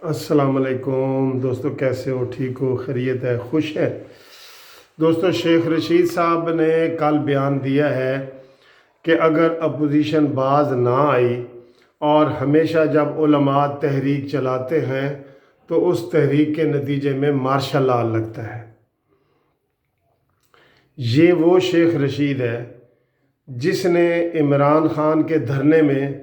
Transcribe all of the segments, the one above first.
अस्सलाम वालेकुम दोस्तों, कैसे हो? ठीक हो? खैरियत है? खुश है? दोस्तों, शेख रशीद साहब ने कल बयान दिया है कि अगर अपोजिशन बाज ना आई और हमेशा जब उलमा तहरीक चलाते हैं तो उस तहरीक के नतीजे में मार्शल लॉ लगता है। ये वो शेख रशीद है जिसने इमरान खान के धरने में,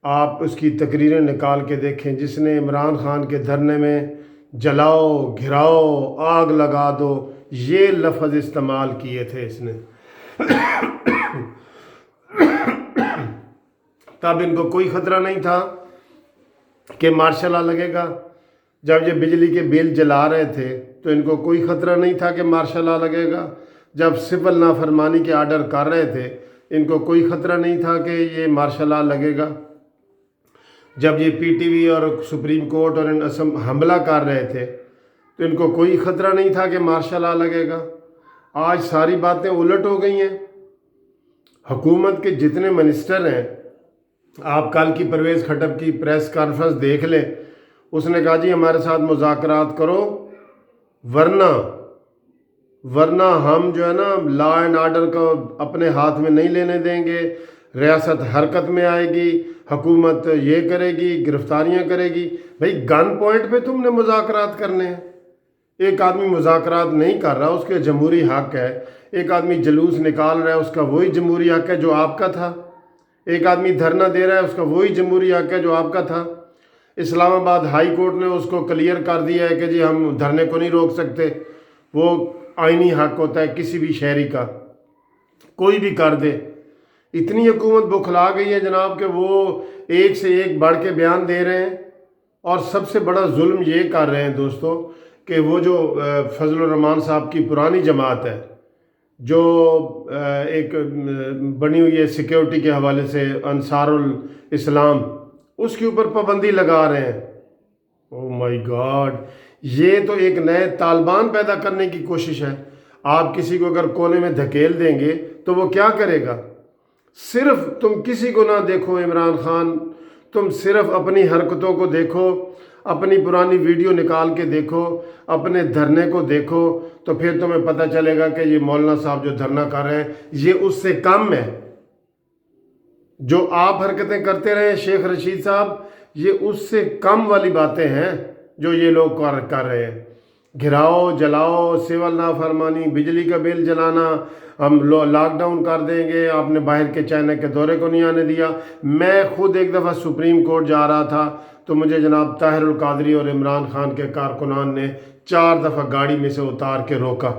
आप उसकी तकरीरें निकाल के देखें, जिसने इमरान खान के धरने में जलाओ, घिराओ, आग लगा दो, ये लफ्ज़ इस्तेमाल किए थे इसने। तब इनको कोई ख़तरा नहीं था कि मार्शल लॉ लगेगा। जब ये बिजली के बिल जला रहे थे तो इनको कोई ख़तरा नहीं था कि मार्शल लॉ लगेगा। जब सिविल नाफरमानी के आर्डर कर रहे थे इनको कोई ख़तरा नहीं था कि ये मार्शल लॉ लगेगा। जब ये पीटीवी और सुप्रीम कोर्ट और इन असम हमला कर रहे थे तो इनको कोई ख़तरा नहीं था कि मार्शल लॉ लगेगा। आज सारी बातें उलट हो गई हैं। हुकूमत के जितने मिनिस्टर हैं, आप कल की परवेज़ खट्टक की प्रेस कॉन्फ्रेंस देख लें, उसने कहा जी हमारे साथ मुज़ाकरात करो, वरना हम जो है ना लॉ एंड आर्डर को अपने हाथ में नहीं लेने देंगे, रियासत हरकत में आएगी, हुकूमत ये करेगी, गिरफ्तारियां करेगी। भाई गन पॉइंट पे तुमने मुज़ाकरात करने हैं। एक आदमी मुज़ाकरात नहीं कर रहा, उसके जमहूरी हक है। एक आदमी जुलूस निकाल रहा है, उसका वही जमहूरी हक है जो आपका था। एक आदमी धरना दे रहा है, उसका वही जमहूरी हक है जो आपका था। इस्लामाबाद हाई कोर्ट ने उसको क्लियर कर दिया है कि जी हम धरने को नहीं रोक सकते, वो आईनी हक होता है किसी भी शहरी का, कोई भी कर दे। इतनी हुकूमत बुखला गई है जनाब कि वो एक से एक बढ़ के बयान दे रहे हैं। और सबसे बड़ा जुल्म ये कर रहे हैं दोस्तों कि वो जो फजलुर रहमान साहब की पुरानी जमात है, जो एक बनी हुई है सिक्योरिटी के हवाले से अंसारुल इस्लाम, उसके ऊपर पाबंदी लगा रहे हैं। ओ माय गॉड, ये तो एक नए तालिबान पैदा करने की कोशिश है। आप किसी को अगर कोने में धकेल देंगे तो वो क्या करेगा? सिर्फ तुम किसी को ना देखो इमरान खान, तुम सिर्फ अपनी हरकतों को देखो, अपनी पुरानी वीडियो निकाल के देखो, अपने धरने को देखो, तो फिर तुम्हें पता चलेगा कि ये मौलाना साहब जो धरना कर रहे हैं ये उससे कम है। जो आप हरकतें करते रहे शेख रशीद साहब, ये उससे कम वाली बातें हैं जो ये लोग कर रहे हैं। घिराओ, जलाओ, सिविल नाफरमानी, बिजली का बिल जलाना, हम लॉकडाउन कर देंगे, आपने बाहर के चाइना के दौरे को नहीं आने दिया। मैं खुद एक दफ़ा सुप्रीम कोर्ट जा रहा था तो मुझे जनाब ताहिरुल कादरी और इमरान खान के कारकुनान ने 4 दफ़ा गाड़ी में से उतार के रोका।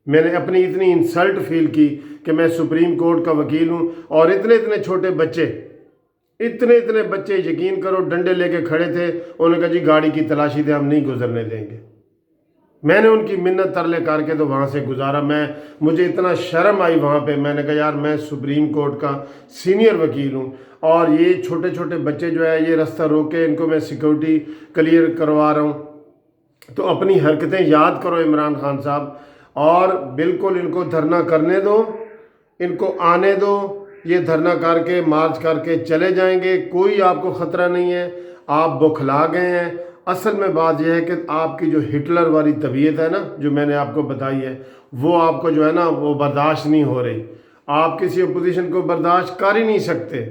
मैंने अपनी इतनी इंसल्ट फील की कि मैं सुप्रीम कोर्ट का वकील हूँ और इतने इतने छोटे बच्चे, इतने बच्चे यकीन करो डंडे लेके खड़े थे। उन्होंने कहा जी गाड़ी की तलाशी दे, हम नहीं गुजरने देंगे। मैंने उनकी मिन्नत तरले करके तो वहाँ से गुजारा। मुझे इतना शर्म आई वहाँ पे। मैंने कहा यार मैं सुप्रीम कोर्ट का सीनियर वकील हूँ और ये छोटे छोटे बच्चे जो है ये रास्ता रोक के इनको मैं सिक्योरिटी क्लियर करवा रहा हूँ। तो अपनी हरकतें याद करो इमरान खान साहब, और बिल्कुल इनको धरना करने दो, इनको आने दो। ये धरना करके मार्च करके चले जाएंगे, कोई आपको ख़तरा नहीं है। आप बुखला गए हैं। असल में बात यह है कि आपकी जो हिटलर वाली तबीयत है ना, जो मैंने आपको बताई है, वो आपको जो है ना वो बर्दाश्त नहीं हो रही। आप किसी अपोजिशन को बर्दाश्त कर ही नहीं सकते।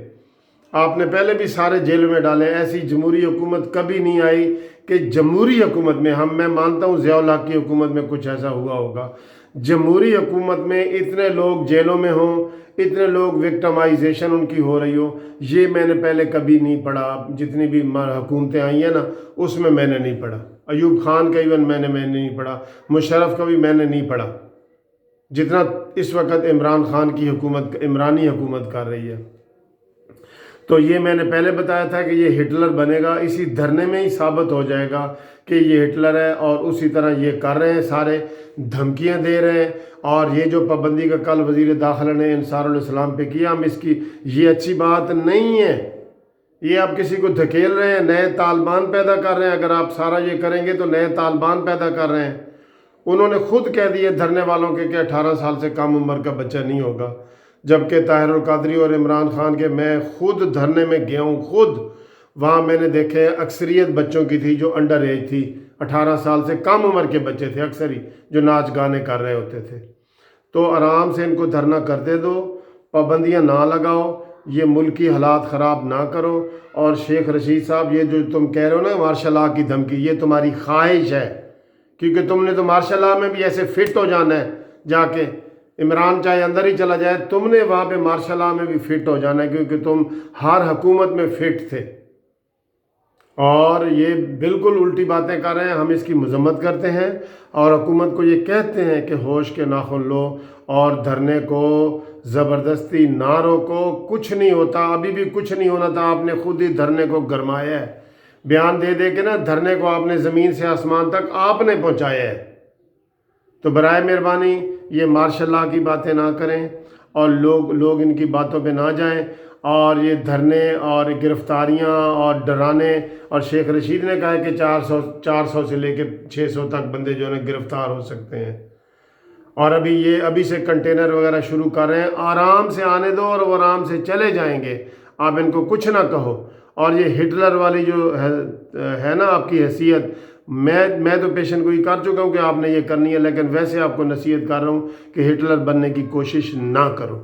आपने पहले भी सारे जेलों में डाले। ऐसी जमहूरी हुकूमत कभी नहीं आई कि जमहूरी हुकूमत में, मैं मानता हूँ ज़िया-उल हक की हुकूमत में कुछ ऐसा हुआ होगा, जमहूरी हुकूमत में इतने लोग जेलों में हों, इतने लोग विक्टिमाइजेशन उनकी हो रही हो, ये मैंने पहले कभी नहीं पढ़ा। जितनी भी हुकूमतें आई हैं ना उसमें मैंने नहीं पढ़ा। अयूब खान का इवन मैंने नहीं पढ़ा, मुशर्रफ का भी मैंने नहीं पढ़ा, जितना इस वक्त इमरान खान की हुकूमत, इमरानी हुकूमत कर रही है। तो ये मैंने पहले बताया था कि ये हिटलर बनेगा। इसी धरने में ही साबित हो जाएगा कि ये हिटलर है। और उसी तरह ये कर रहे हैं, सारे धमकियां दे रहे हैं। और ये जो पाबंदी का कल वज़ीर दाखिला ने अंसारुल इस्लाम पे किया, हम इसकी, ये अच्छी बात नहीं है। ये आप किसी को धकेल रहे हैं, नए तालिबान पैदा कर रहे हैं। अगर आप सारा ये करेंगे तो नए तालिबान पैदा कर रहे हैं। उन्होंने खुद कह दिए धरने वालों के कि 18 साल से कम उम्र का बच्चा नहीं होगा, जबकि ताहिरुल कादरी और इमरान खान के, मैं खुद धरने में गया हूँ, खुद وہاں میں نے دیکھے اکثریت بچوں کی تھی جو انڈر ایج تھی، 18 سال سے کم عمر کے بچے تھے اکثر ہی، جو ناچ گانے کر رہے ہوتے تھے۔ تو آرام سے ان کو دھرنا کرتے دو، پابندیاں نہ لگاؤ، یہ ملکی حالات خراب نہ کرو۔ اور شیخ رشید صاحب، یہ جو تم کہہ رہے ہو نا مارشل لا کی دھمکی، یہ تمہاری خواہش ہے، کیونکہ تم نے تو مارشل لا میں بھی ایسے فٹ ہو جانا ہے جا کے، عمران چاہے اندر ہی چلا جائے، تم نے وہاں پہ مارشل لا میں بھی فٹ ہو جانا ہے، کیونکہ تم ہر حکومت میں فٹ تھے۔ اور یہ بالکل الٹی باتیں کر رہے ہیں، ہم اس کی مذمت کرتے ہیں اور حکومت کو یہ کہتے ہیں کہ ہوش کے ناخن لو اور دھرنے کو زبردستی نہ روکو، کچھ نہیں ہوتا، ابھی بھی کچھ نہیں ہونا تھا، آپ نے خود ہی دھرنے کو گرمایا ہے، بیان دے دے کے نا دھرنے کو آپ نے زمین سے آسمان تک آپ نے پہنچایا ہے۔ تو برائے مہربانی یہ مارشل لا کی باتیں نہ کریں اور لوگ ان کی باتوں پہ نہ جائیں، اور یہ دھرنے اور گرفتاریاں اور ڈرانے، اور شیخ رشید نے کہا ہے کہ 400 سے لے کے 600 تک بندے جو ہے گرفتار ہو سکتے ہیں، اور ابھی سے کنٹینر وغیرہ شروع کر رہے ہیں، آرام سے آنے دو اور وہ آرام سے چلے جائیں گے، آپ ان کو کچھ نہ کہو۔ اور یہ ہٹلر والی جو ہے نا آپ کی حیثیت، میں تو پیشن گوئی کر چکا ہوں کہ آپ نے یہ کرنی ہے، لیکن ویسے آپ کو نصیحت کر رہا ہوں کہ ہٹلر بننے کی کوشش نہ کرو۔